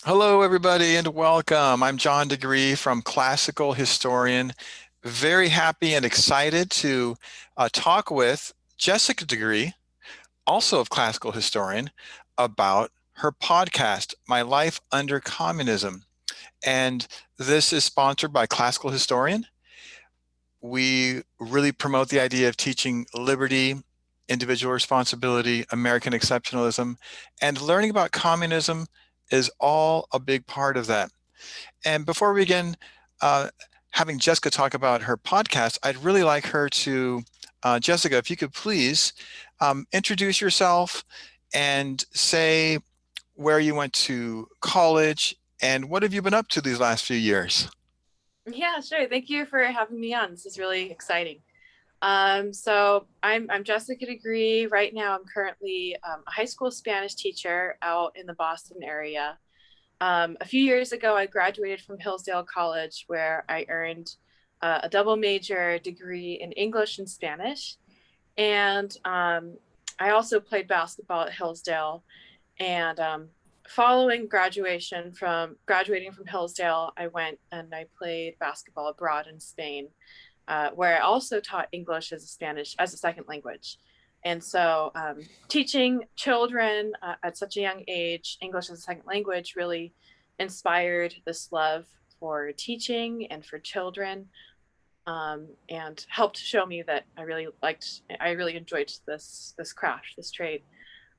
Hello, everybody, and welcome. I'm John DeGree from Classical Historian. Very happy and excited to talk with Jessica DeGree, also of Classical Historian, about her podcast, My Life Under Communism. And this is sponsored by Classical Historian. We really promote the idea of teaching liberty, individual responsibility, American exceptionalism, and learning about communism is all a big part of that. And before we begin, uh, having Jessica talk about her podcast, I'd really like her to, Jessica, if you could please introduce yourself and say where you went to college and what have you been up to these last few years? Yeah, sure. Thank you for having me on. This is really exciting. So I'm Jessica DeGree. Right now, I'm currently a high school Spanish teacher out in the Boston area. A few years ago, I graduated from Hillsdale College, where I earned a double major degree in English and Spanish. And I also played basketball at Hillsdale. And following graduating from Hillsdale, I went and I played basketball abroad in Spain, where I also taught English as a second language. And so, teaching children at such a young age English as a second language really inspired this love for teaching and for children, and helped show me that I really enjoyed this craft, this trade.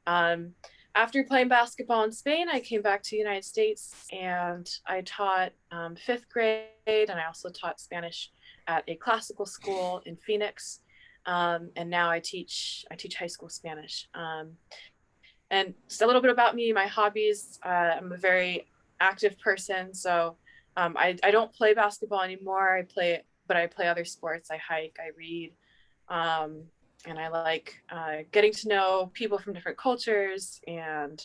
Um, After playing basketball in Spain, I came back to the United States and I taught fifth grade, and I also taught Spanish at a classical school in Phoenix. And now I teach high school Spanish. And just a little bit about me, my hobbies. I'm a very active person, so I don't play basketball anymore. But I play other sports. I hike, I read, um, and I like getting to know people from different cultures and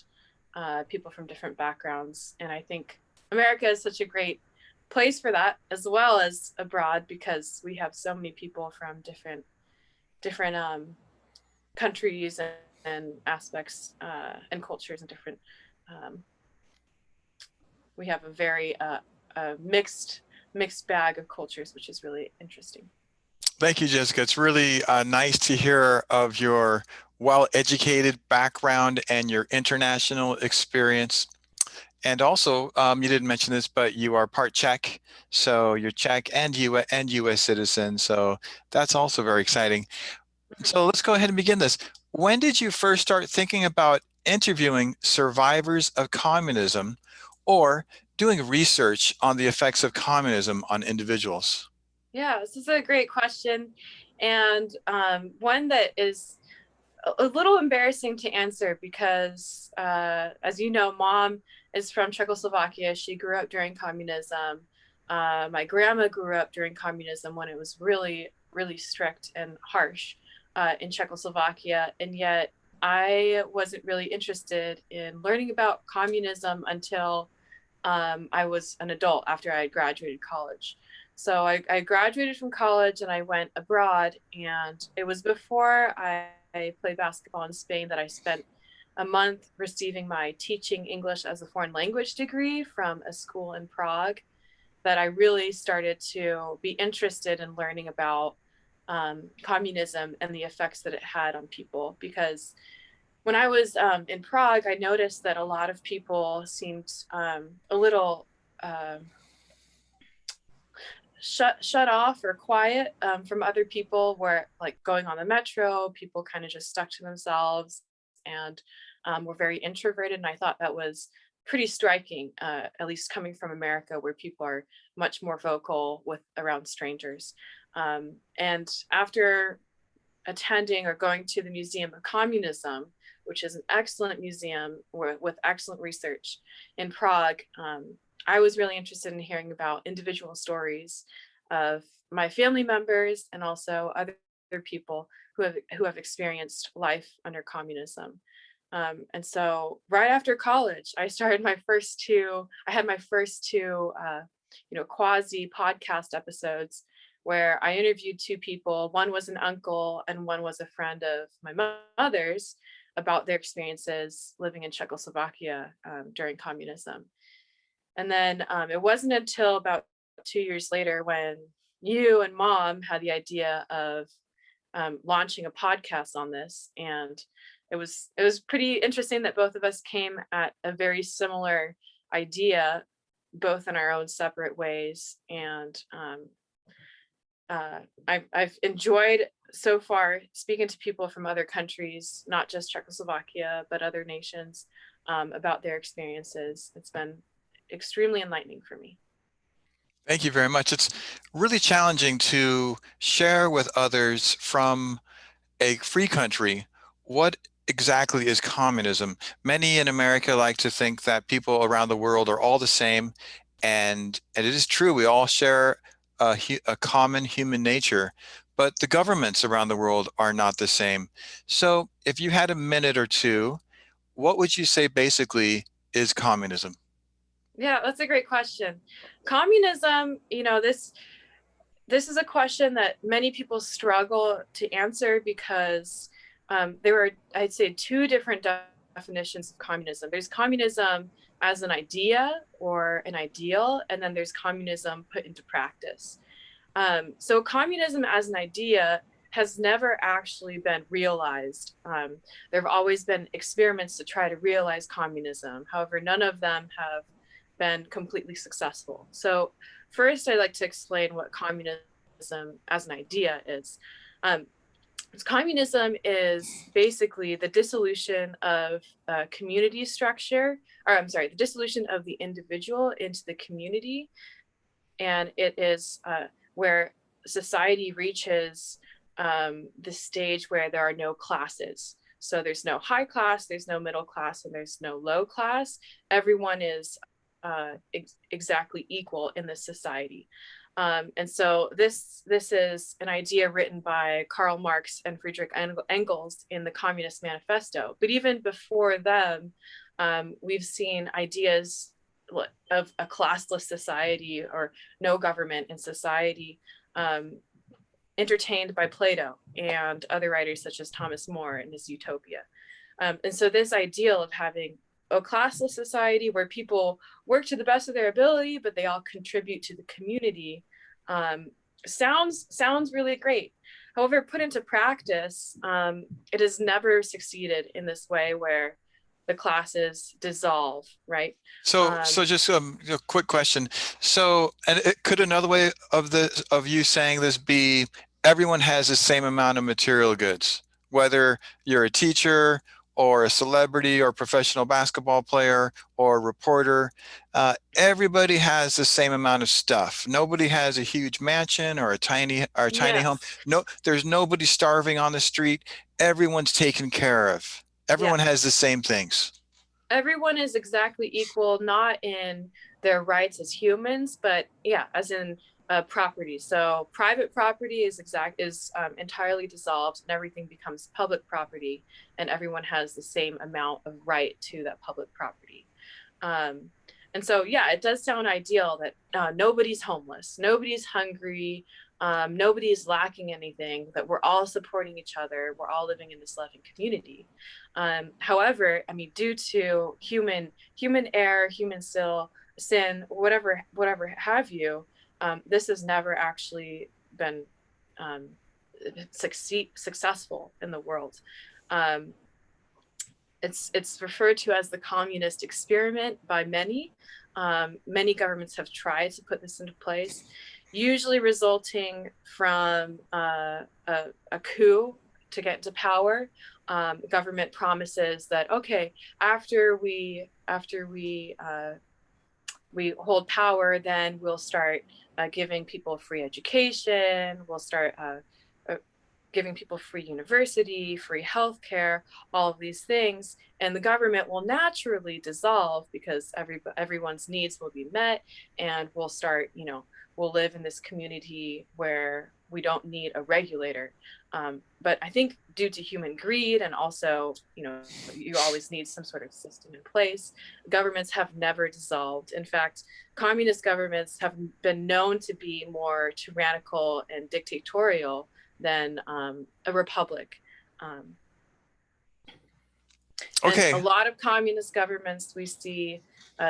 people from different backgrounds. And I think America is such a great place for that, as well as abroad, because we have so many people from different countries and aspects and cultures and different. Um, we have a mixed bag of cultures, which is really interesting. Thank you, Jessica. It's really nice to hear of your well-educated background and your international experience. And also, you didn't mention this, but you are part Czech, so you're Czech and U.S. citizen. So that's also very exciting. So let's go ahead and begin this. When did you first start thinking about interviewing survivors of communism or doing research on the effects of communism on individuals? Yeah, this is a great question, and one that is a little embarrassing to answer because, as you know, mom is from Czechoslovakia. She grew up during communism. My grandma grew up during communism when it was really, really strict and harsh in Czechoslovakia. And yet, I wasn't really interested in learning about communism until I was an adult after I had graduated college. So I graduated from college and I went abroad. And it was before I played basketball in Spain that I spent a month receiving my teaching English as a foreign language degree from a school in Prague, that I really started to be interested in learning about communism and the effects that it had on people. Because when I was in Prague, I noticed that a lot of people seemed a little uh, shut off or quiet from other people. Where, like, going on the metro, people kind of just stuck to themselves and were very introverted. And I thought that was pretty striking, at least coming from America, where people are much more vocal with around strangers. And after attending or going to the Museum of Communism, which is an excellent museum with excellent research in Prague, I was really interested in hearing about individual stories of my family members and also other people who have experienced life under communism. And so, right after college, I had my first two, quasi podcast episodes where I interviewed two people. One was an uncle and one was a friend of my mother's, about their experiences living in Czechoslovakia during communism. And then it wasn't until about 2 years later when you and mom had the idea of launching a podcast on this, and it was pretty interesting that both of us came at a very similar idea, both in our own separate ways. And I've enjoyed so far speaking to people from other countries, not just Czechoslovakia, but other nations, about their experiences. It's been extremely enlightening for me. Thank you very much. It's really challenging to share with others from a free country what exactly is communism. Many in America like to think that people around the world are all the same, and it is true, we all share a common human nature, but the governments around the world are not the same. So if you had a minute or two, what would you say basically is communism? Yeah, that's a great question. Communism, this is a question that many people struggle to answer because there are, I'd say, two different definitions of communism. There's communism as an idea or an ideal, and then there's communism put into practice. So communism as an idea has never actually been realized. There have always been experiments to try to realize communism. However, none of them have been completely successful. So first, I'd like to explain what communism as an idea is. Um, Communism is basically the dissolution of community structure, or I'm sorry, the dissolution of the individual into the community. And it is where society reaches the stage where there are no classes. So there's no high class, there's no middle class, and there's no low class. Everyone is exactly equal in this society. And so this is an idea written by Karl Marx and Friedrich Engels in the Communist Manifesto. But even before them, we've seen ideas of a classless society or no government in society, entertained by Plato and other writers such as Thomas More in his Utopia. And so this ideal of having a classless society where people work to the best of their ability, but they all contribute to the community, sounds really great. However, put into practice, it has never succeeded in this way where the classes dissolve, right? So just a quick question. So, and could another way of you saying this be everyone has the same amount of material goods, whether you're a teacher or a celebrity or professional basketball player or a reporter, everybody has the same amount of stuff. Nobody has a huge mansion or a tiny home. Yes, No, there's nobody starving on the street. Everyone's taken care of. Everyone has yes. the same things. Everyone is exactly equal, not in their rights as humans, but yeah, as in property. So private property is entirely dissolved, and everything becomes public property, and everyone has the same amount of right to that public property. Um, and so, yeah, it does sound ideal that nobody's homeless, nobody's hungry, nobody's lacking anything, that we're all supporting each other, we're all living in this loving community. However, I mean, due to human error, human sin, whatever have you, this has never actually been um, successful in the world. Um, it's referred to as the communist experiment by many. Many governments have tried to put this into place, usually resulting from a coup to get into power. Government promises that, okay, after we hold power, then we'll start giving people free education. We'll start uh, giving people free university, free healthcare, all of these things, and the government will naturally dissolve because everyone's needs will be met, and we'll live in this community where we don't need a regulator. But I think due to human greed, and also, you always need some sort of system in place, governments have never dissolved. In fact, communist governments have been known to be more tyrannical and dictatorial than a republic. And a Okay. lot of communist governments we see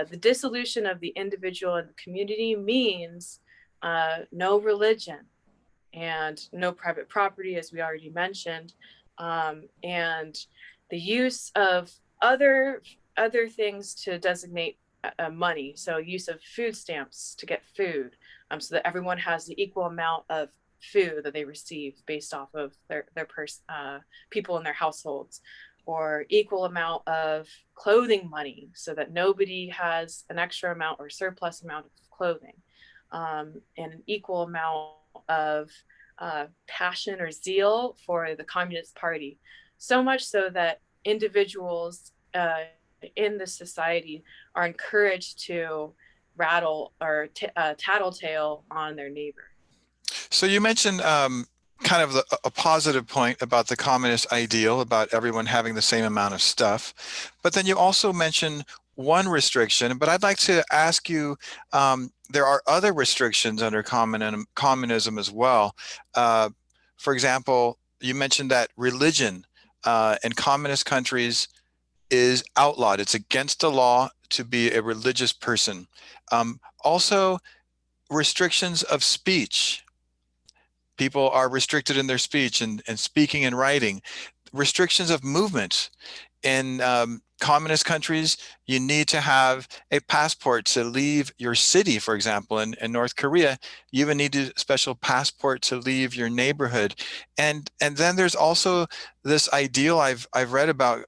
the dissolution of the individual and the community means no religion and no private property, as we already mentioned, and the use of other things to designate money. So use of food stamps to get food, so that everyone has the equal amount of food that they receive based off of people in their households, or equal amount of clothing money so that nobody has an extra amount or surplus amount of clothing, and an equal amount of passion or zeal for the Communist Party. So much so that individuals in this society are encouraged to rattle or tattletale on their neighbor. So you mentioned kind of a positive point about the communist ideal, about everyone having the same amount of stuff. But then you also mentioned one restriction, but I'd like to ask you, there are other restrictions under communism as well. For example, you mentioned that religion in communist countries is outlawed. It's against the law to be a religious person. Also, restrictions of speech. People are restricted in their speech and speaking and writing. Restrictions of movement. In communist countries, you need to have a passport to leave your city, for example. In North Korea, you even need a special passport to leave your neighborhood. And then there's also this ideal I've read about,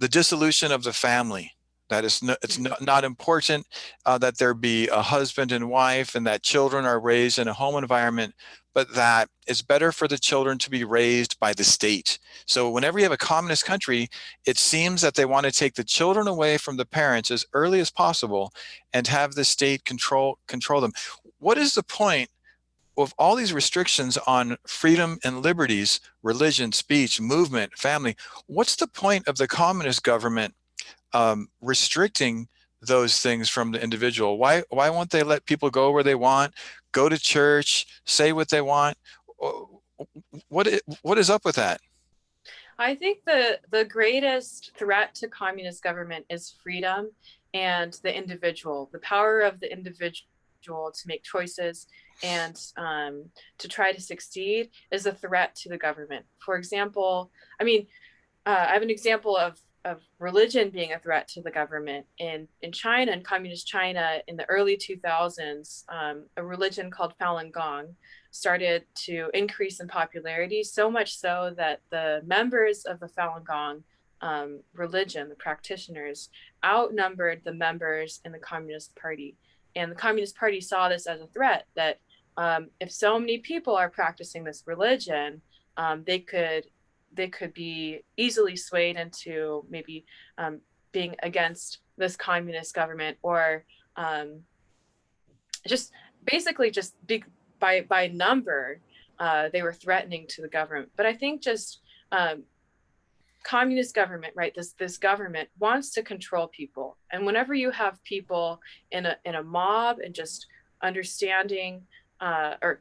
the dissolution of the family. That is it's not important that there be a husband and wife and that children are raised in a home environment, but that it's better for the children to be raised by the state. So whenever you have a communist country, it seems that they want to take the children away from the parents as early as possible and have the state control them. What is the point of all these restrictions on freedom and liberties, religion, speech, movement, family? What's the point of the communist government restricting those things from the individual? Why won't they let people go where they want, go to church, say what they want? What is up with that? I think the greatest threat to communist government is freedom and the individual, the power of the individual to make choices and to try to succeed is a threat to the government. For example, I have an example of religion being a threat to the government. In China, in communist China, in the early 2000s, a religion called falun gong started to increase in popularity, so much so that the members of the falun gong religion, the practitioners, outnumbered the members in the Communist Party. And the Communist Party saw this as a threat that if so many people are practicing this religion, they could be easily swayed into maybe being against this communist government, or just basically just by number, they were threatening to the government. But I think just communist government, right? This government wants to control people, and whenever you have people in a mob and just understanding or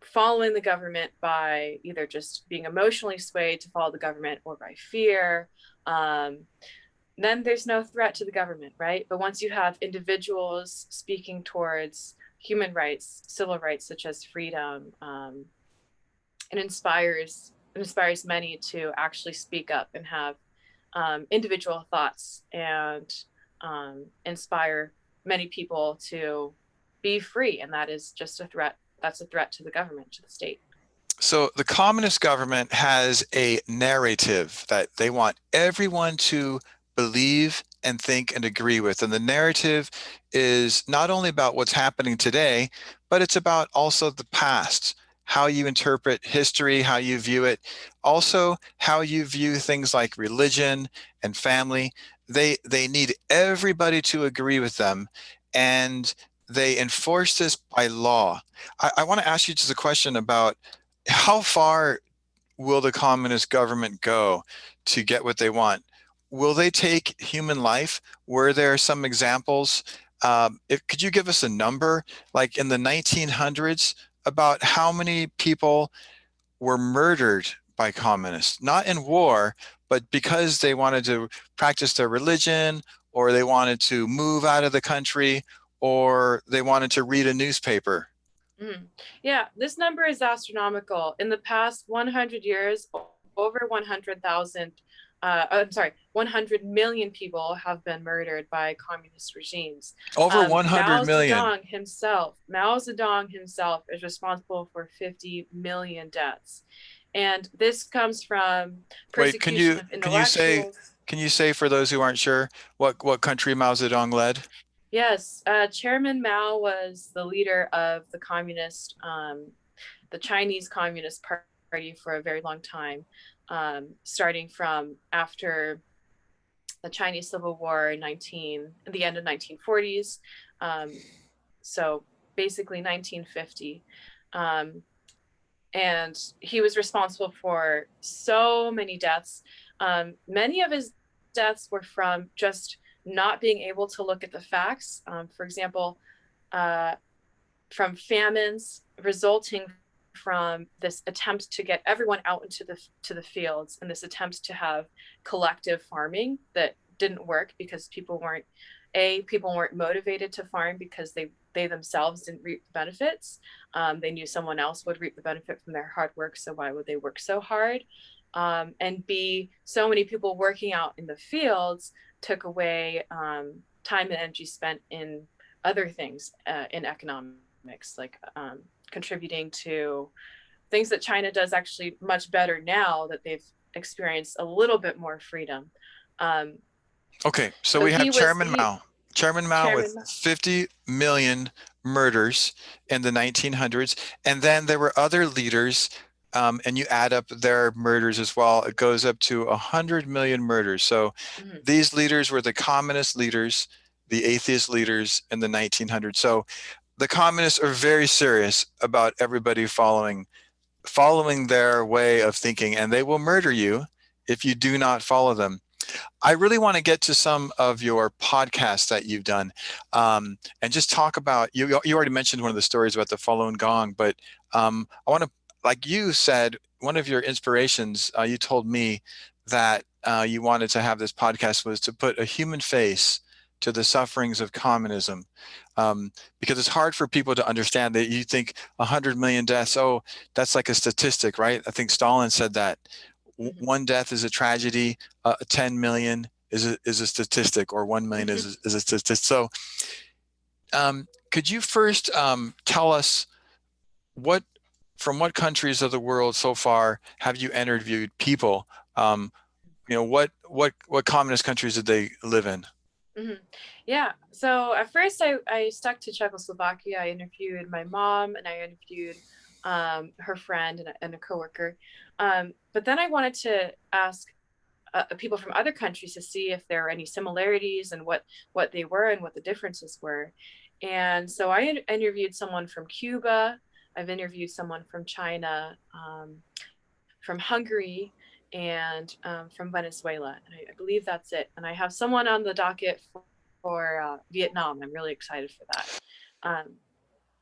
following the government by either just being emotionally swayed to follow the government or by fear, then there's no threat to the government, right? But once you have individuals speaking towards human rights, civil rights, such as freedom, it inspires many to actually speak up and have individual thoughts, and inspire many people to be free. And that is just a threat. That's a threat to the government, to the state. So the communist government has a narrative that they want everyone to believe and think and agree with. And the narrative is not only about what's happening today, but it's about also the past, how you interpret history, how you view it, also how you view things like religion and family. They need everybody to agree with them, and they enforce this by law. I want to ask you just a question about how far will the communist government go to get what they want? Will they take human life? Were there some examples? Could you give us a number, like in the 1900s, about how many people were murdered by communists, not in war, but because they wanted to practice their religion or they wanted to move out of the country, or they wanted to read a newspaper. Mm. Yeah, this number is astronomical. In the past 100 years, over 100,000, I'm sorry, 100 million people have been murdered by communist regimes. Over 100 million. Mao Zedong himself is responsible for 50 million deaths. And this comes from Wait, can persecution you of can you say intellectuals. can you say for those who aren't sure what country Mao Zedong led? Yes, Chairman Mao was the leader of the Chinese Communist Party for a very long time, starting from after the Chinese Civil War in the end of 1940s. Um, so basically 1950. Um, and he was responsible for so many deaths. Many of his deaths were from just not being able to look at the facts. For example, uh, from famines resulting from this attempt to get everyone out into the fields, and this attempt to have collective farming that didn't work because people weren't motivated to farm because they themselves didn't reap the benefits. They knew someone else would reap the benefit from their hard work, so why would they work so hard? And B, so many people working out in the fields took away time and energy spent in other things in economics, like contributing to things that China does actually much better now that they've experienced a little bit more freedom. Um, Okay, so so we have he was Chairman Mao. Chairman Mao with Chairman. 50 million murders in the 1900s. And then there were other leaders, and you add up their murders as well, it goes up to 100 million murders. So Mhm. these leaders were the communist leaders, the atheist leaders in the 1900s. So the communists are very serious about everybody following their way of thinking, and they will murder you if you do not follow them. I really want to get to some of your podcasts that you've done, and just talk about you. You already mentioned one of the stories about the falun gong, but I want to, like you said, one of your inspirations. You told me that you wanted to have this podcast was to put a human face to the sufferings of communism, because it's hard for people to understand that. You think 100 million deaths, oh, that's like a statistic, right? I think Stalin said that one death is a tragedy, 10 million is a statistic, or 1 million Mhm. is a statistic. So could you first tell us what, from what countries of the world so far have you interviewed people? Um, what communist countries did they live in? Mhm. Yeah. So at first, I stuck to Czechoslovakia. I interviewed my mom and I interviewed her friend and a coworker. But then I wanted to ask people from other countries to see if there are any similarities and what they were and what the differences were. And so I interviewed someone from Cuba. I've interviewed someone from China, from Hungary, and from Venezuela. And I believe that's it. And I have someone on the docket for Vietnam. I'm really excited for that. Um,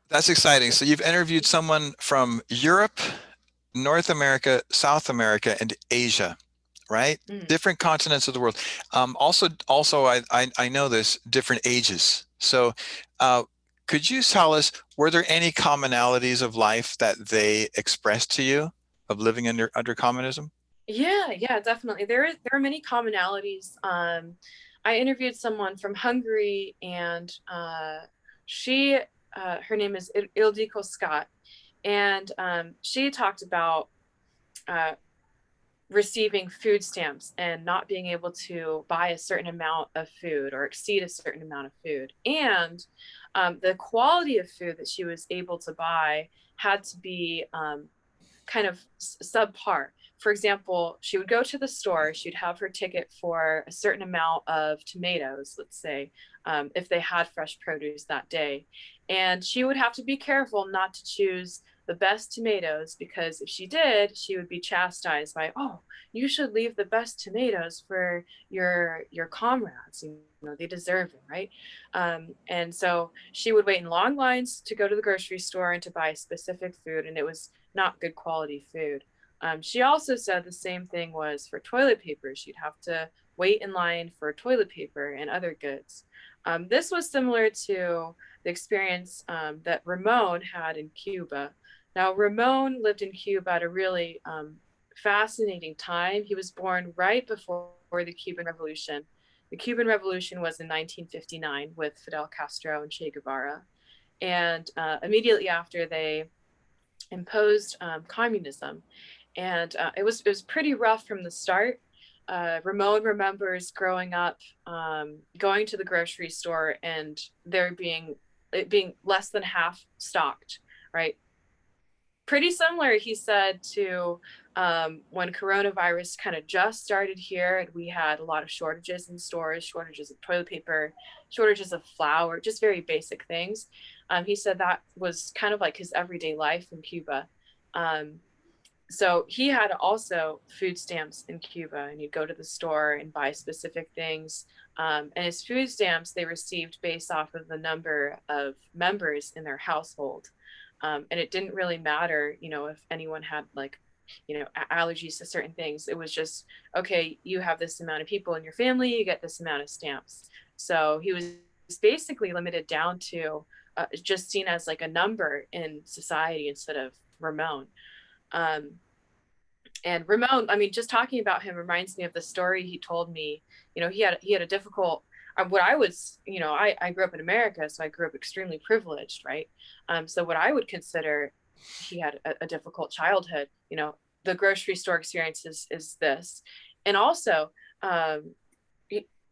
That's exciting. So you've interviewed someone from Europe, North America, South America, and Asia, right? mm, Different continents of the world. Also, I know this, different ages. So, uh, could you tell us, were there any commonalities of life that they expressed to you of living under communism? yeah, yeah, definitely. There are many commonalities. I interviewed someone from Hungary, and she her name is Ildiko Scott, and she talked about uh, receiving food stamps and not being able to buy a certain amount of food or exceed a certain amount of food. And the quality of food that she was able to buy had to be kind of subpar. For example, she would go to the store, she'd have her ticket for a certain amount of tomatoes, let's say, if they had fresh produce that day. And she would have to be careful not to choose the best tomatoes, because if she did, she would be chastised by, oh, you should leave the best tomatoes for your comrades. You know, they deserve it, right? And so she would wait in long lines to go to the grocery store and to buy specific food, and it was not good quality food. She also said the same thing was for toilet paper. She'd have to wait in line for toilet paper and other goods. This was similar to the experience that Ramon had in Cuba. Now, Ramon lived in Cuba at a really fascinating time. He was born right before the Cuban Revolution. The Cuban Revolution was in 1959 with Fidel Castro and Che Guevara. And immediately after, they imposed communism. And it was pretty rough from the start. Ramon remembers growing up, going to the grocery store and it being less than half stocked, right? Pretty similar, he said, to when coronavirus kind of just started here, and we had a lot of shortages in stores, shortages of toilet paper, shortages of flour, just very basic things. He said that was kind of like his everyday life in Cuba. Um, so he had also food stamps in Cuba, and you'd go to the store and buy specific things. And his food stamps they received based off of the number of members in their household. And it didn't really matter, if anyone had like, allergies to certain things. It was just, okay, you have this amount of people in your family, you get this amount of stamps. So he was basically limited down to just seen as like a number in society instead of Ramon. Um, and Ramon, I mean, just talking about him reminds me of the story he told me. He had a difficult. What I was, I grew up in America, so I grew up extremely privileged, right? So what I would consider, he had a difficult childhood. The grocery store experience is this, and also, um,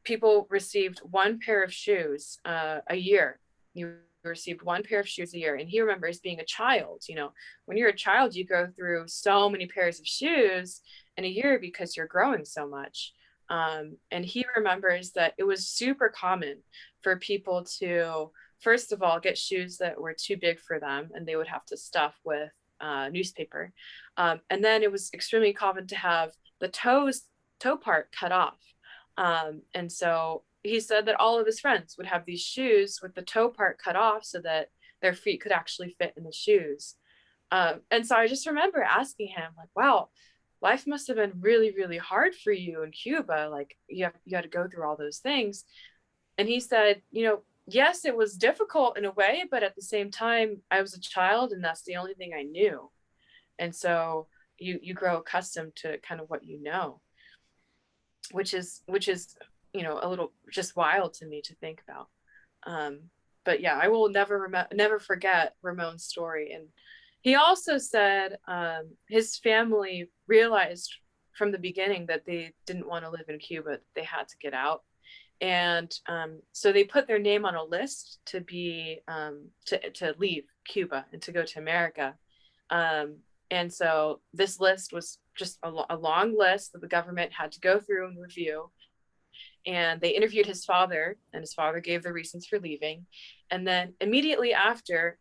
people received one pair of shoes a year. You received one pair of shoes a year. And he remembers being a child. When you're a child, you go through so many pairs of shoes in a year because you're growing so much. And he remembers that it was super common for people to, first of all, get shoes that were too big for them and they would have to stuff with newspaper. And then it was extremely common to have the toe part cut off. And so he said that all of his friends would have these shoes with the toe part cut off so that their feet could actually fit in the shoes. And so I just remember asking him, like, wow, life must have been really, really hard for you in Cuba. Like, you had to go through all those things. And he said, yes, it was difficult in a way, but at the same time, I was a child and that's the only thing I knew. And so you grow accustomed to kind of what you know, which is a little just wild to me to think about. um but yeah, I will never forget Ramon's story. And he also said his family realized from the beginning that they didn't want to live in Cuba, they had to get out. And so they put their name on a list to be to leave Cuba and to go to America. And so this list was just a long list that the government had to go through and review. And they interviewed his father, and his father gave the reasons for leaving. And then immediately after,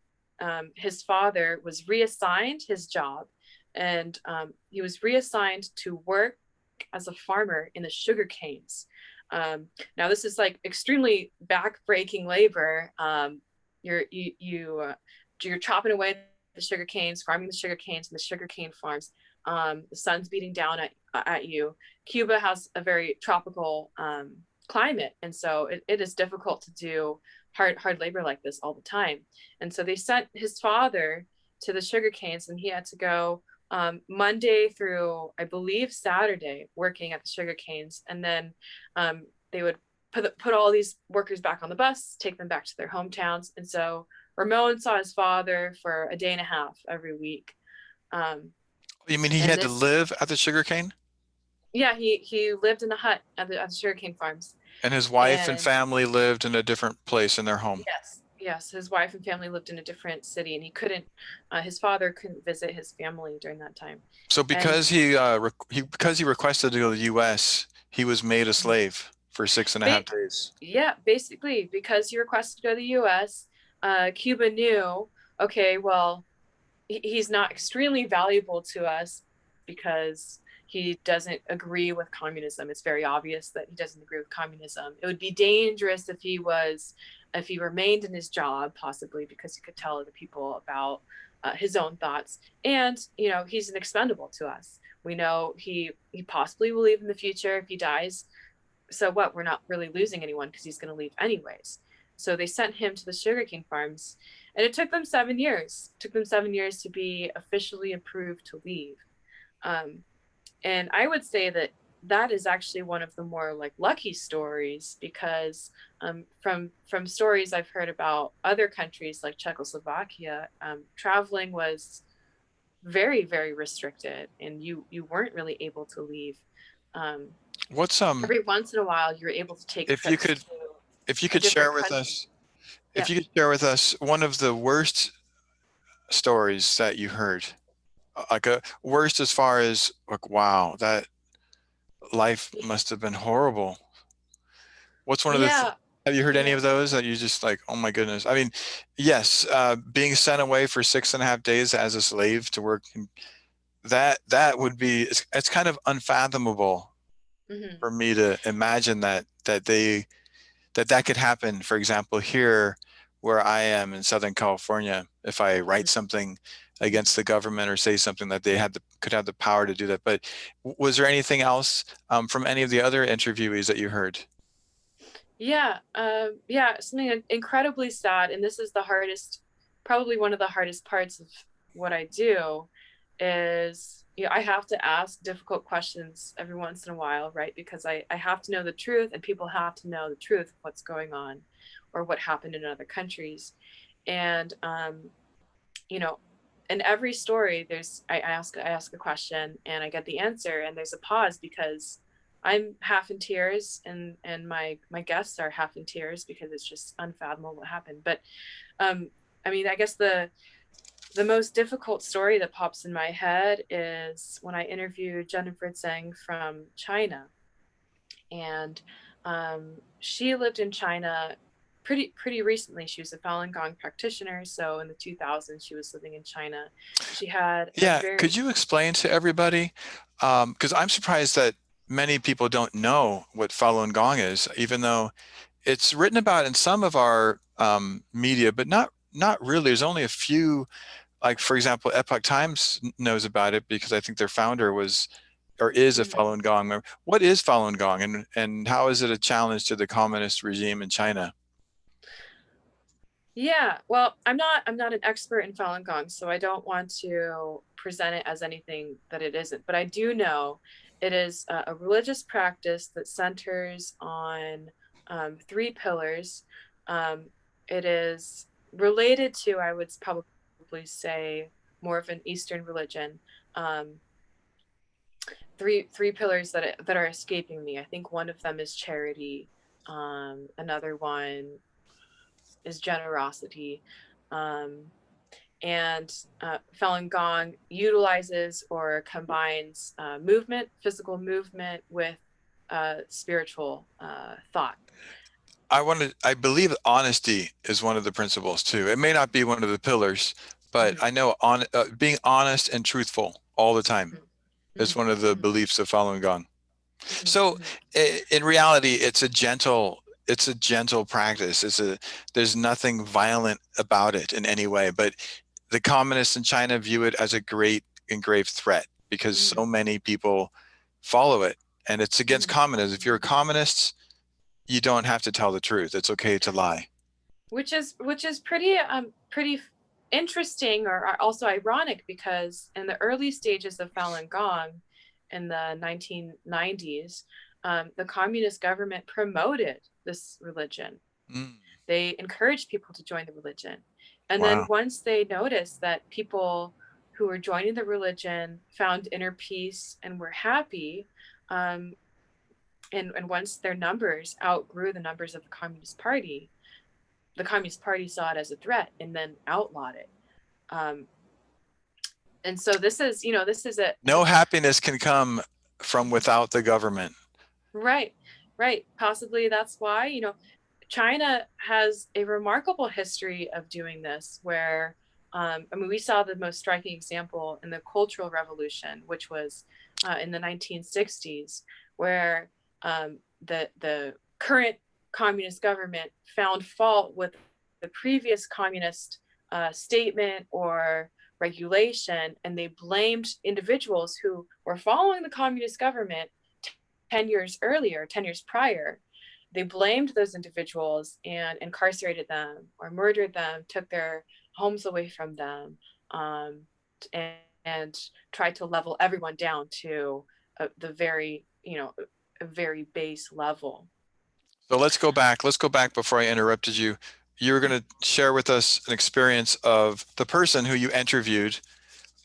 his father was reassigned his job, and he was reassigned to work as a farmer in the sugar canes. Now this is like extremely back-breaking labor. You're chopping away the sugar canes, farming the sugar canes in the sugar cane farms. The sun's beating down at you. Cuba has a very tropical climate, and so it is difficult to do hard labor like this all the time. And so they sent his father to the sugar canes, and he had to go Monday through, I believe, Saturday, working at the sugar canes. And then they would put all these workers back on the bus, take them back to their hometowns. And so Ramon saw his father for a day and a half every week. Um, You mean he and had to this, live at the sugarcane? yeah, he lived in a hut at the sugarcane farms. And his wife and And family lived in a different place in their home. yes, his wife and family lived in a different city, and his father couldn't visit his family during that time. So And because he requested to go to the U.S., he was made a slave for 6.5 days. yeah, basically, because he requested to go to the U.S., Cuba knew, okay, well, he's not extremely valuable to us because he doesn't agree with communism. It's very obvious that he doesn't agree with communism. It would be dangerous if he remained in his job, possibly because he could tell other people about his own thoughts. And he's an expendable to us. We know he possibly will leave in the future if he dies. so what? We're not really losing anyone because he's going to leave anyways. So they sent him to the sugarcane farms, and it took them 7 years. It took them 7 years to be officially approved to leave. Um, and I would say that that is actually one of the more like lucky stories, because from stories I've heard about other countries like Czechoslovakia, traveling was very restricted, and you weren't really able to leave. Um, What's every once in a while, you're able to take if you trips could to if you a could share different with country. us Yeah. if you could share with us one of the worst stories that you heard, like a worst as far as like, wow, that life must have been horrible. What's one of the Yeah. have you heard any Yeah. of those that you just like, oh my goodness? I mean, yes, being sent away for 6.5 days as a slave to work, that would be it's kind of unfathomable Hmm. for me to imagine that could happen. For example, here where I am in Southern California, if I write Hmm. something against the government or say something that they could have the power to do that. But was there anything else from any of the other interviewees that you heard? Yeah. Yeah. Something incredibly sad, and this is the hardest, probably one of the hardest parts of what I do, is I have to ask difficult questions every once in a while, right? Because I have to know the truth, and people have to know the truth of what's going on or what happened in other countries. And you know, in every story, I ask a question and I get the answer, and there's a pause because I'm half in tears, and my guests are half in tears because it's just unfathomable what happened. But um, I mean, I guess the most difficult story that pops in my head is when I interviewed Jennifer Tseng from China, and she lived in China pretty recently. She was a Falun Gong practitioner, so in the 2000s she was living in China. She had a Yeah, could very you explain to everybody? Because I'm surprised that many people don't know what Falun Gong is, even though it's written about in some of our media, but not really. There's only a few, like for example, Epoch Times knows about it because I think their founder was or is a Mhm. Falun Gong member. What is Falun Gong, and how is it a challenge to the communist regime in China? Yeah, well, I'm not an expert in Falun Gong, so I don't want to present it as anything that it isn't. But I do know it is a religious practice that centers on three pillars. Um, it is related to, I would probably say, more of an Eastern religion. Um, three pillars that are escaping me. I think one of them is charity. Another one is generosity. Um, and Falun Gong utilizes or combines physical movement, with spiritual thought. I believe honesty is one of the principles too. It may not be one of the pillars, but Mm-hmm. I know being honest and truthful all the time is one of the Mm-hmm. beliefs of Falun Gong. So Mm-hmm. in reality, it's a gentle practice. There's nothing violent about it in any way, but the communists in China view it as a great and grave threat because so Mm-hmm. many people follow it, and it's against Mm-hmm. communism. If you're a communist, you don't have to tell the truth. It's okay to lie. Which is pretty interesting, or also ironic, because in the early stages of Falun Gong in the 1990s, the communist government promoted this religion. Mm, They encouraged people to join the religion. And then wow. once they noticed that people who were joining the religion found inner peace and were happy, um, and once their numbers outgrew the numbers of the Communist Party saw it as a threat and then outlawed it. Um, and so this is a No happiness can come from without the government. right, right. Possibly that's why China has a remarkable history of doing this, where I mean, we saw the most striking example in the Cultural Revolution, which was in the 1960s, where the current communist government found fault with the previous communist statement or regulation, and they blamed individuals who were following the communist government 10 years earlier, 10 years prior, they blamed those individuals and incarcerated them or murdered them, took their homes away from them, and tried to level everyone down to the very, a very base level. So let's go back. Let's go back before I interrupted you. You were going to share with us an experience of the person who you interviewed,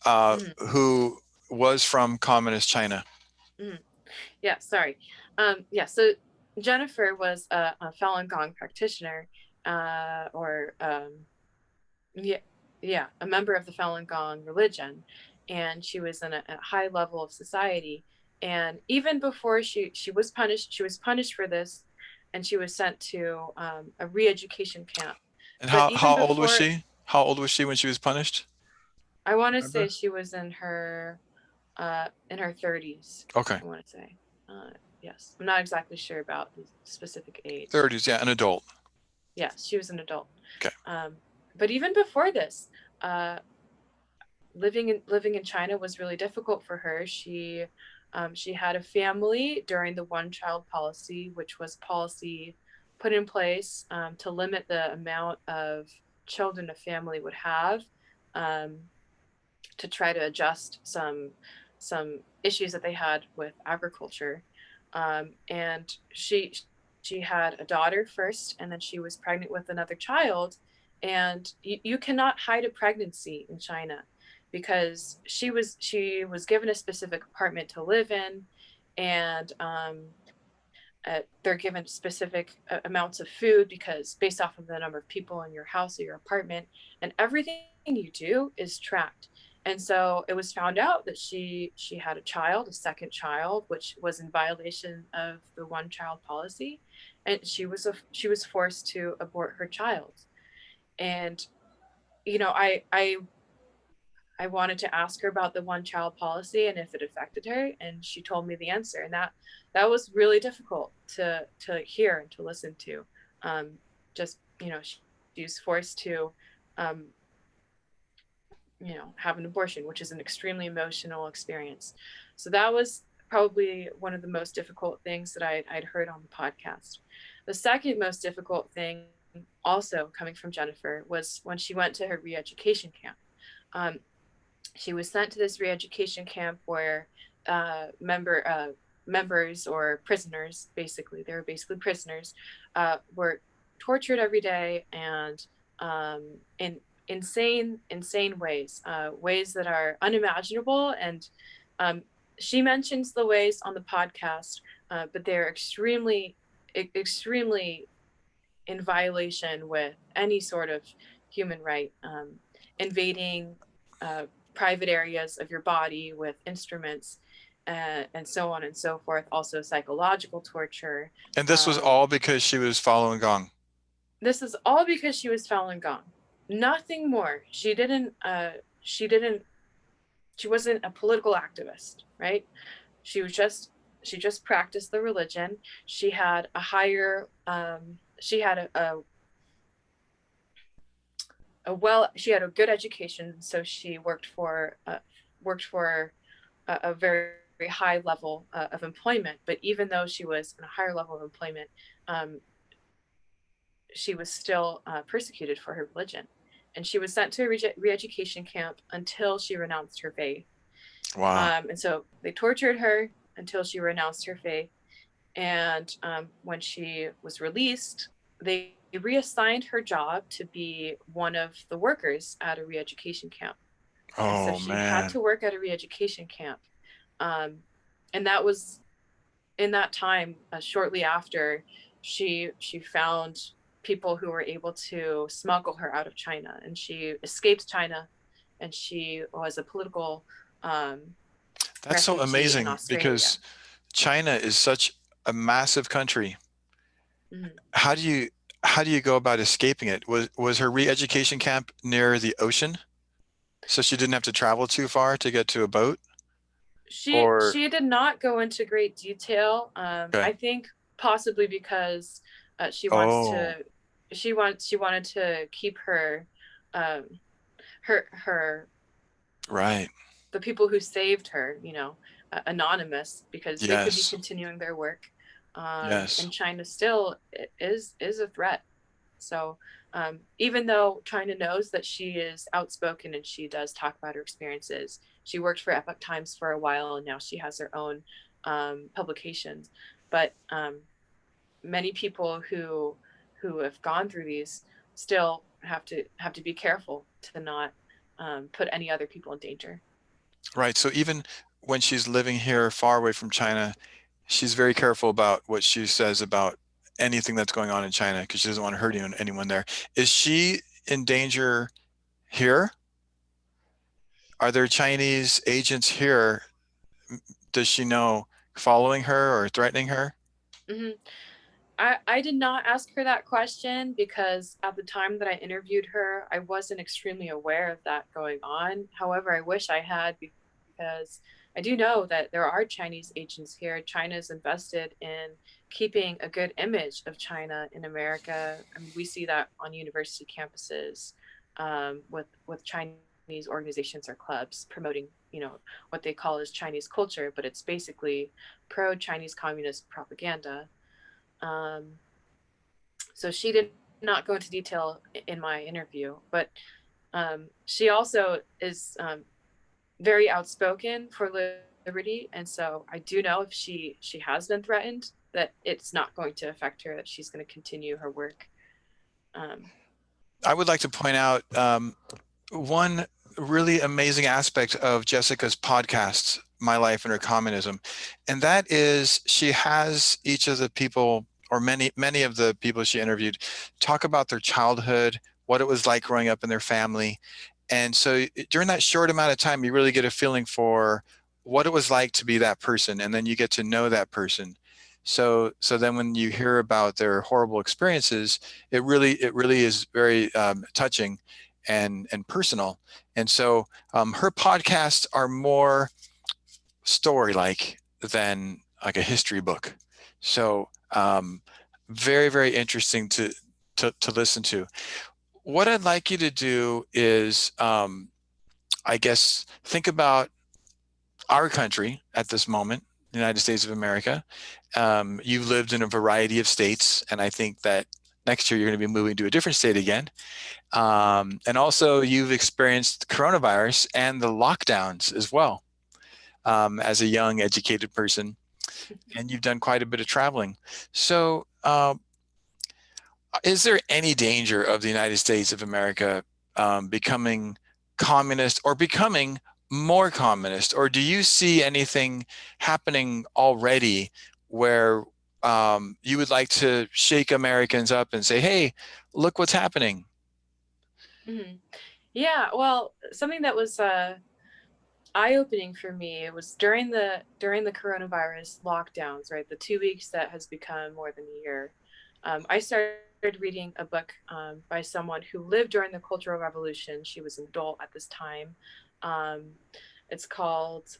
Mm-hmm. who was from communist China. Mm-hmm. Yeah, sorry. Yeah, so Jennifer was a Falun Gong practitioner, or yeah, yeah, a member of the Falun Gong religion, and she was in a high level of society. And even before she was punished for this, and she was sent to a re-education camp. And But even how old was before, she? How old was she when she was punished? I want to say Remember? she was in her 30s. Okay. I want to say, uh, yes, I'm not exactly sure about the specific age. 30s, yeah, an adult. Yes, she was an adult. Okay. Um, but even before this, uh, living in China was really difficult for her. She had a family during the one child policy, which was policy put in place to limit the amount of children a family would have, um, to try to adjust some issues that they had with agriculture. And she had a daughter first, and then she was pregnant with another child. And you cannot hide a pregnancy in China, because she was given a specific apartment to live in, and they're given specific amounts of food, because based off of the number of people in your house or your apartment, and everything you do is tracked. And so it was found out that she had a second child, which was in violation of the one child policy, and she was forced to abort her child. And you know, I wanted to ask her about the one child policy and if it affected her, and she told me the answer, and that was really difficult to hear and to listen to. Just she was forced to, um, have an abortion, which is an extremely emotional experience. So that was probably one of the most difficult things that I'd heard on the podcast. The second most difficult thing, also coming from Jennifer, was when she went to her re-education camp. Um, she was sent to this re-education camp where members or prisoners, basically they were basically prisoners, were tortured every day, and in insane ways, ways that are unimaginable. And um, she mentions the ways on the podcast, but they're extremely in violation with any sort of human right, invading uh, private areas of your body with instruments, and so on and so forth. Also, psychological torture. And this was Um, all because she was following Gong. this is all because she was Falun Gong. Nothing more. She didn't. She didn't. She wasn't a political activist, right? She was just. She just practiced the religion. She had a higher. She had she had a good education, so she worked for a very, very high level of employment. But even though she was in a higher level of employment, um, she was still persecuted for her religion, and she was sent to a re-education camp until she renounced her faith. Wow. And so they tortured her until she renounced her faith. And when she was released, they reassigned her job to be one of the workers at a re-education camp. And so Oh she had man. to work at a re-education camp. Um, and that was in that time, shortly after, she found people who were able to smuggle her out of China, and she escaped China, and she was a political um, That's so refugee in amazing Australia. because China is such a massive country. Mhm. How do you how do you go about escaping it? Was her re-education camp near the ocean, so she didn't have to travel too far to get to a boat? Or She did not go into great detail. okay. I think possibly because she wants Oh, to she wanted to keep her her right. the people who saved her, anonymous because they could be Yes. continuing their work. Yes. And China still is a threat. So even though China knows that she is outspoken and she does talk about her experiences, she worked for Epoch Times for a while and now she has her own publications. But many people who have gone through these still have to be careful to not put any other people in danger. Right. So even when she's living here far away from China, she's very careful about what she says about anything that's going on in China because she doesn't want to hurt anyone there. Is she in danger here? Are there Chinese agents here? Does she know following her or threatening her? Mm-hmm. I did not ask her that question because at the time that I interviewed her, I wasn't extremely aware of that going on. However, I wish I had because I do know that there are Chinese agents here. China is invested in keeping a good image of China in America. I mean, we see that on university campuses with Chinese organizations or clubs promoting, what they call as Chinese culture, but it's basically pro-Chinese communist propaganda. Um, so she did not go into detail in my interview, but she also is very outspoken for liberty, and so I do know if she has been threatened, that it's not going to affect her. That she's going to continue her work. Um, I would like to point out one really amazing aspect of Jessica's podcast, My Life Under Communism, and that is she has each of the people, or many of the people she interviewed, talk about their childhood, what it was like growing up in their family. And so during that short amount of time, you really get a feeling for what it was like to be that person, and then you get to know that person. So then when you hear about their horrible experiences, it really is very touching and personal. And so her podcasts are more story like than like a history book. So very, very interesting to listen to. What I'd like you to do is, I guess, think about our country at this moment, the United States of America. You've lived in a variety of states, and I think that next year you're going to be moving to a different state again. And also, you've experienced coronavirus and the lockdowns as well, as a young, educated person, and you've done quite a bit of traveling. So, is there any danger of the United States of America becoming communist or becoming more communist? Or do you see anything happening already where you would like to shake Americans up and say, hey, look what's happening? mm-hmm. Yeah, well, something that was eye-opening for me, it was during the coronavirus lockdowns, right? The 2 weeks that has become more than a year. I started reading a book by someone who lived during the Cultural Revolution. She was an adult at this time. Um, it's called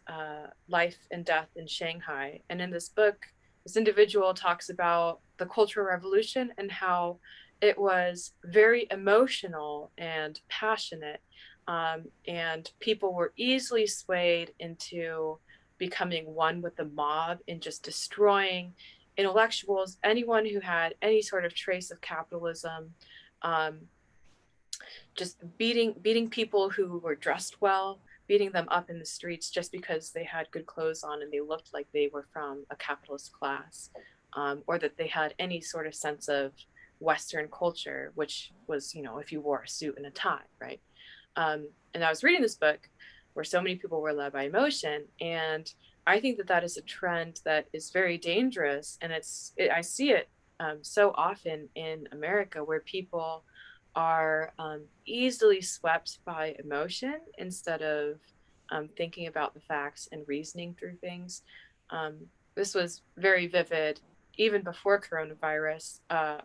Life and Death in Shanghai. And in this book, this individual talks about the Cultural Revolution and how it was very emotional and passionate, and people were easily swayed into becoming one with the mob and just destroying intellectuals, anyone who had any sort of trace of capitalism, um, just beating people who were dressed well, beating them up in the streets just because they had good clothes on and they looked like they were from a capitalist class, or that they had any sort of sense of Western culture, which was, if you wore a suit and a tie, right? And I was reading this book where so many people were led by emotion, and I think that that is a trend that is very dangerous, and I see it so often in America where people are easily swept by emotion instead of thinking about the facts and reasoning through things. This was very vivid even before coronavirus.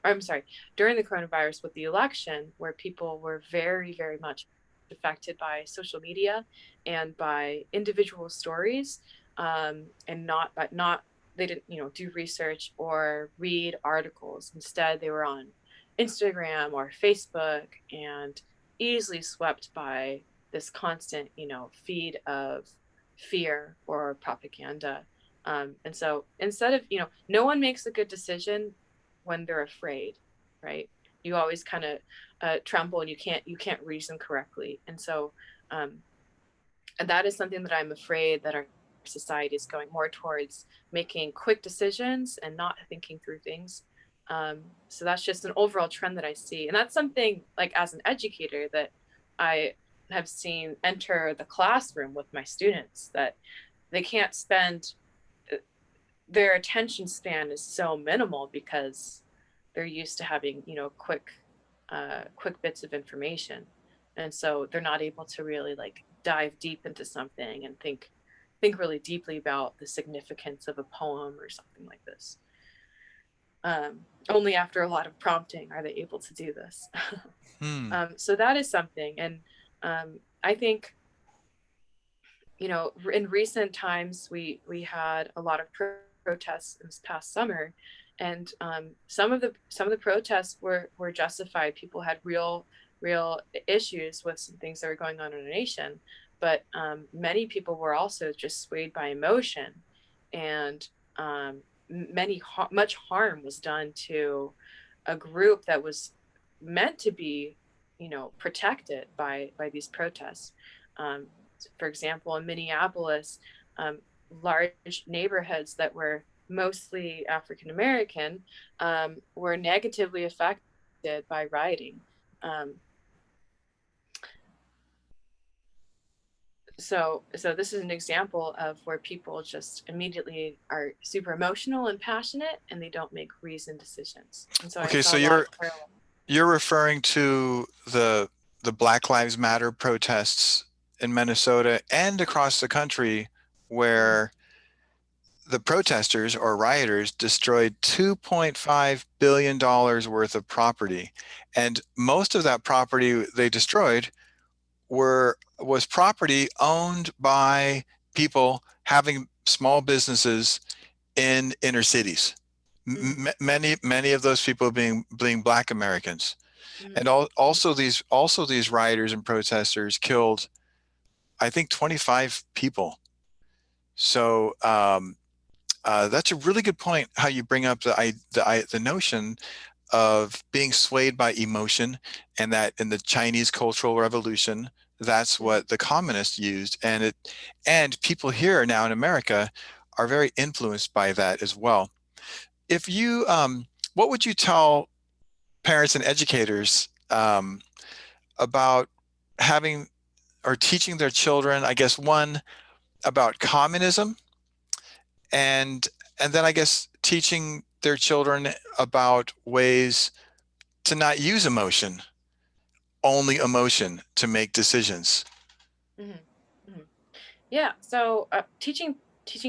I'm sorry, during the coronavirus with the election, where people were very, very much affected by social media and by individual stories, and not they didn't do research or read articles. Instead, they were on Instagram or Facebook and easily swept by this constant feed of fear or propaganda. And so instead of, no one makes a good decision when they're afraid, right? You always kind of tremble, and you can't reason correctly. And so um, and that is something that I'm afraid that our society is going more towards, making quick decisions and not thinking through things. So that's just an overall trend that I see. And that's something, like, as an educator, that I have seen enter the classroom with my students, that they can't spend, their attention span is so minimal because they're used to having, quick bits of information. And so they're not able to really, like, dive deep into something and think really deeply about the significance of a poem or something like this. Only after a lot of prompting are they able to do this. Hmm. So that is something. And I think, in recent times, we had a lot of protests this past summer, and some of the protests were justified. People had real issues with some things that were going on in our nation, but many people were also just swayed by emotion, and much harm was done to a group that was meant to be, protected by these protests. Um, for example, in Minneapolis, large neighborhoods that were mostly African American were negatively affected by rioting. Um, so this is an example of where people just immediately are super emotional and passionate, and they don't make reasoned decisions. And so I Okay, saw so a lot of you're parallel. you're referring to the Black Lives Matter protests in Minnesota and across the country, Mhm. where the protesters or rioters destroyed $2.5 billion worth of property. And most of that property they destroyed was property owned by people having small businesses in inner cities. Mhm. Many of those people being Black Americans, and Mhm. Mhm. also these rioters and protesters killed, I think, 25 people. So that's a really good point. How you bring up the notion of being swayed by emotion, and that in the Chinese Cultural Revolution, that's Mhm. what the communists used, and people here now in America are very influenced by that as well. If you, what would you tell parents and educators about having or teaching their children? I guess one, about communism, and then I guess teaching their children about ways to not use emotion, only emotion to make decisions. Mhm. Mhm. Yeah. So teaching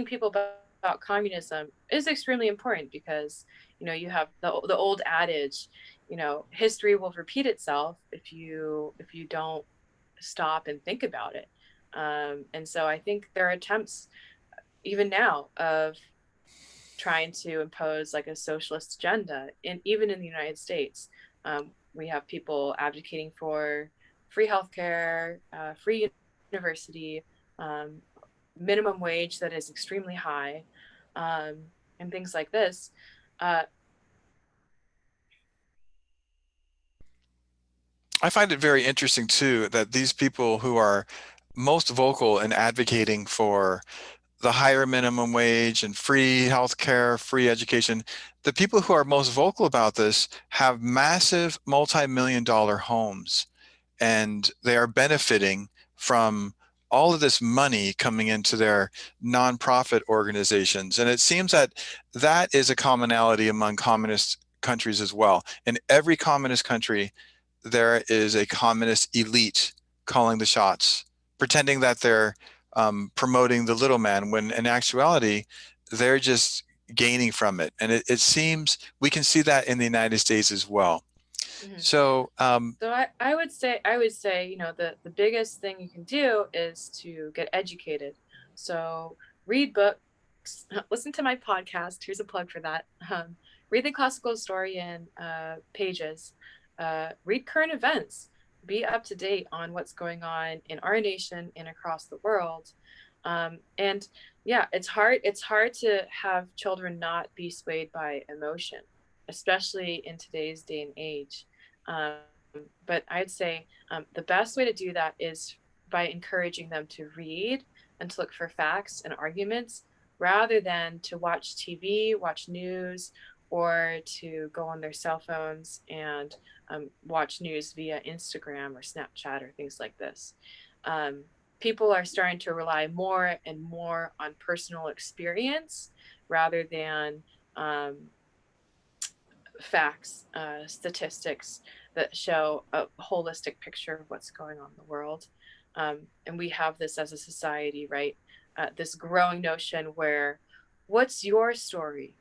people about communism is extremely important because, you have the old adage, history will repeat itself if you don't stop and think about it. And so I think there are attempts even now of trying to impose, like, a socialist agenda, even in the United States. We have people advocating for free healthcare, free university, um, minimum wage that is extremely high, and things like this. Uh, I find it very interesting too that these people who are most vocal in advocating for the higher minimum wage and free healthcare, free education, the people who are most vocal about this have massive multi-million dollar homes, and they are benefiting from all of this money coming into their nonprofit organizations. And it seems that that is a commonality among communist countries as well. In every communist country, there is a communist elite calling the shots, pretending that they're promoting the little man, when in actuality, they're just gaining from it. And it seems we can see that in the United States as well. mhm. So, So I would say, the biggest thing you can do is to get educated. So read books, listen to my podcast. Here's a plug for that. Read the classical historian pages, read current events, be up to date on what's going on in our nation and across the world. And yeah, it's hard to have children not be swayed by emotion, especially in today's day and age. um, but I'd say the best way to do that is by encouraging them to read and to look for facts and arguments rather than to watch TV, watch news, or to go on their cell phones and watch news via Instagram or Snapchat or things like this. Um, People are starting to rely more and more on personal experience rather than um, facts, statistics that show a holistic picture of what's going on in the world. And we have this as a society, right? This growing notion where what's your story?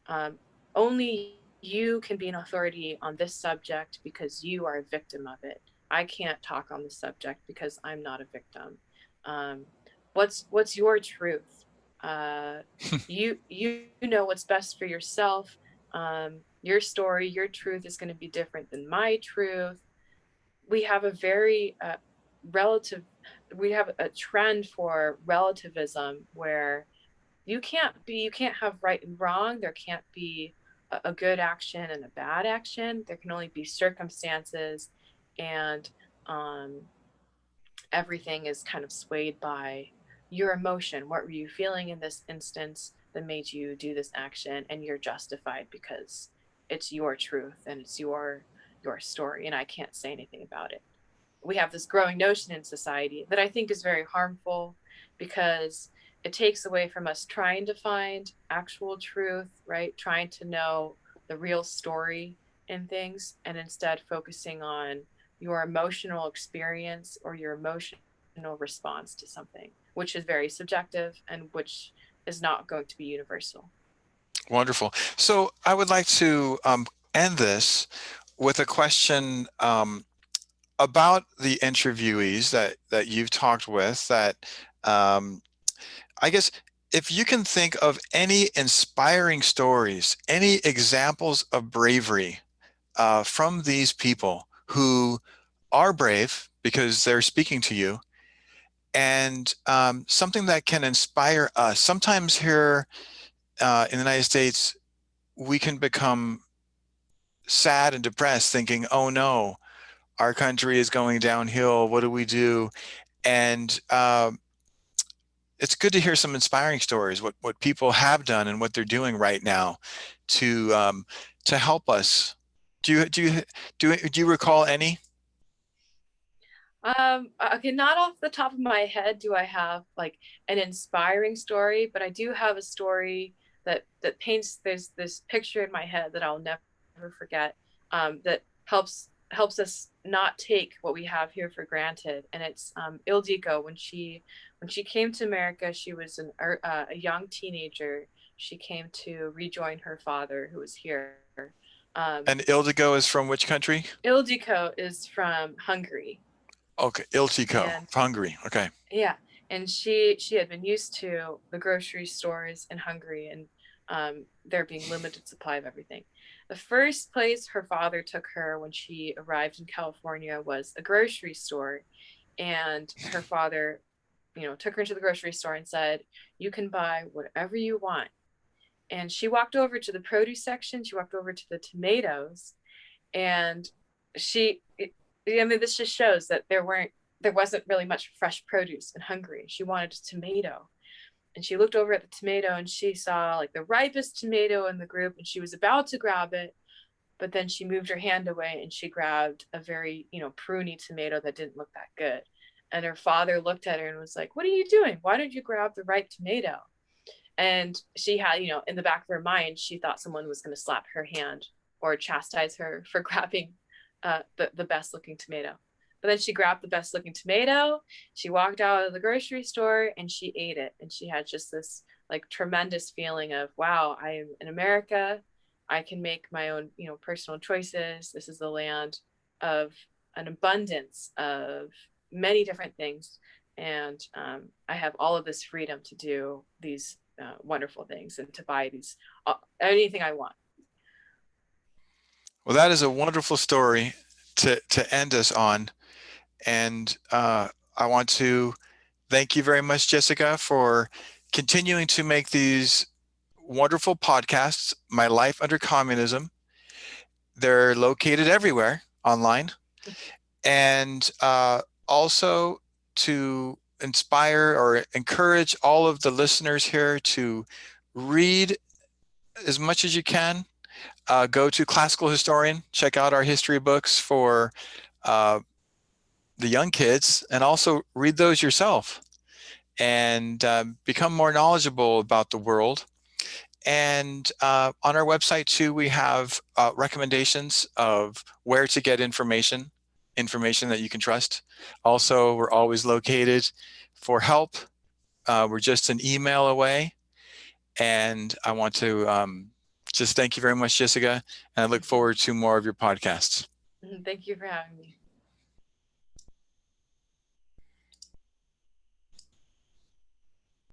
Um, Only you can be an authority on this subject because you are a victim of it. I can't talk on the subject because I'm not a victim. Um, what's your truth? Uh, you know what's best for yourself. Your story, your truth is going to be different than my truth. We have a very relative. We have a trend for relativism where you can't have right and wrong. There can't be a good action and a bad action. There can only be circumstances, and um everything is kind of swayed by your emotion. What were you feeling in this instance that made you do this action? And you're justified because it's your truth and it's your story, and I can't say anything about it. We have this growing notion in society that I think is very harmful because it takes away from us trying to find actual truth, right? Trying to know the real story in things, and instead focusing on your emotional experience or your emotional response to something, which is very subjective and which is not going to be universal. Wonderful. So I would like to end this with a question about the interviewees that you've talked with. That um, I guess if you can think of any inspiring stories, any examples of bravery from these people who are brave because they're speaking to you, and something that can inspire us. Sometimes here in the United States, we can become sad and depressed, thinking, "Oh no, our country is going downhill. What do we do?" And it's good to hear some inspiring stories, what people have done and what they're doing right now to help us. Do you recall any? Okay, not off the top of my head do I have like an inspiring story, but I do have a story that paints this picture in my head that I'll never forget. That helps us not take what we have here for granted. And it's Ildiko. When she came to America, she was a young teenager. She came to rejoin her father, who was here. Um, And Ildigo is from which country? Ildiko is from Hungary, Okay, Iltico, and Hungary. Okay. yeah, and she had been used to the grocery stores in Hungary, and there being limited supply of everything. The first place her father took her when she arrived in California was a grocery store, and her father, took her into the grocery store and said, "You can buy whatever you want." And she walked over to the produce section. She walked over to the tomatoes, and she I mean, this just shows that there wasn't really much fresh produce in Hungary. She wanted a tomato, and she looked over at the tomato and she saw like the ripest tomato in the group, and she was about to grab it, but then she moved her hand away and she grabbed a very, pruny tomato that didn't look that good. And her father looked at her and was like, "What are you doing? Why did you grab the ripe tomato?" And she had, in the back of her mind, she thought someone was going to slap her hand or chastise her for grabbing the best looking tomato. But then she grabbed the best looking tomato. She walked out of the grocery store and she ate it. And she had just this like tremendous feeling of, wow, I am in America. I can make my own, personal choices. This is the land of an abundance of many different things. And I have all of this freedom to do these wonderful things and to buy these anything I want. Well, that is a wonderful story to end us on. And I want to Thank you very much, Jessica, for continuing to make these wonderful podcasts, My Life Under Communism. They're located everywhere online. And also to inspire or encourage all of the listeners here to read as much as you can. Go to Classical Historian, check out our history books for uh, the young kids, and also read those yourself and become more knowledgeable about the world. And on our website too, we have recommendations of where to get information that you can trust. Also, we're always located for help. We're just an email away. And I want to just thank you very much, Jessica. And I look forward to more of your podcasts. Thank you for having me.